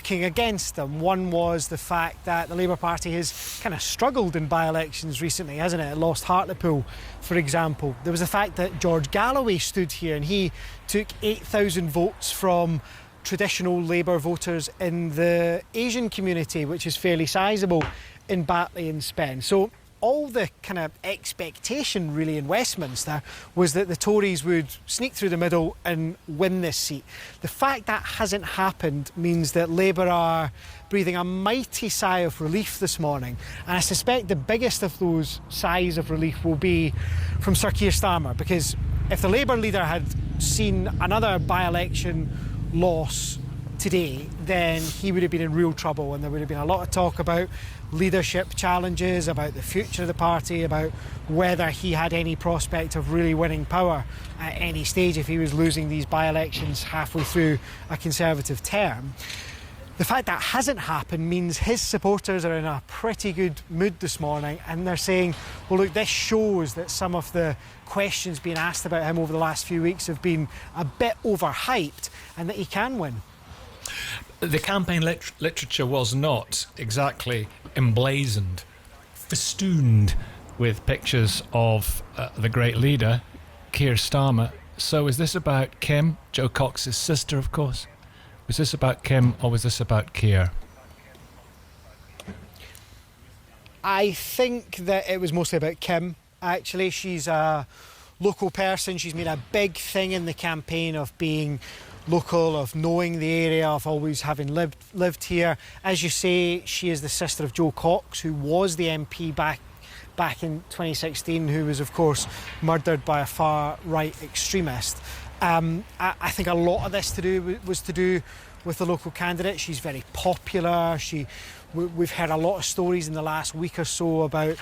working against them. One was the fact that the Labour Party has kind of struggled in by-elections recently, hasn't it? It lost Hartlepool, for example. There was the fact that George Galloway stood here and he took 8,000 votes from traditional Labour voters in the Asian community, which is fairly sizable in Batley and Spen. So all the kind of expectation really in Westminster was that the Tories would sneak through the middle and win this seat. The fact that hasn't happened means that Labour are breathing a mighty sigh of relief this morning, and I suspect the biggest of those sighs of relief will be from Sir Keir Starmer, because if the Labour leader had seen another by-election loss today, then he would have been in real trouble, and there would have been a lot of talk about leadership challenges, about the future of the party, about whether he had any prospect of really winning power at any stage if he was losing these by-elections halfway through a Conservative term. The fact that hasn't happened means his supporters are in a pretty good mood this morning, and they're saying, well look, this shows that some of the questions being asked about him over the last few weeks have been a bit overhyped and that he can win. The campaign literature was not exactly emblazoned, festooned with pictures of the great leader, Keir Starmer. So is this about Kim, Jo Cox's sister, of course? Was this about Kim or was this about Keir? I think that it was mostly about Kim, actually. She's a local person. She's made a big thing in the campaign of being local, of knowing the area, of always having lived here. As you say, she is the sister of Jo Cox, who was the MP back in 2016, who was, of course, murdered by a far-right extremist. I think a lot of this was to do with the local candidate. She's very popular. We've heard a lot of stories in the last week or so about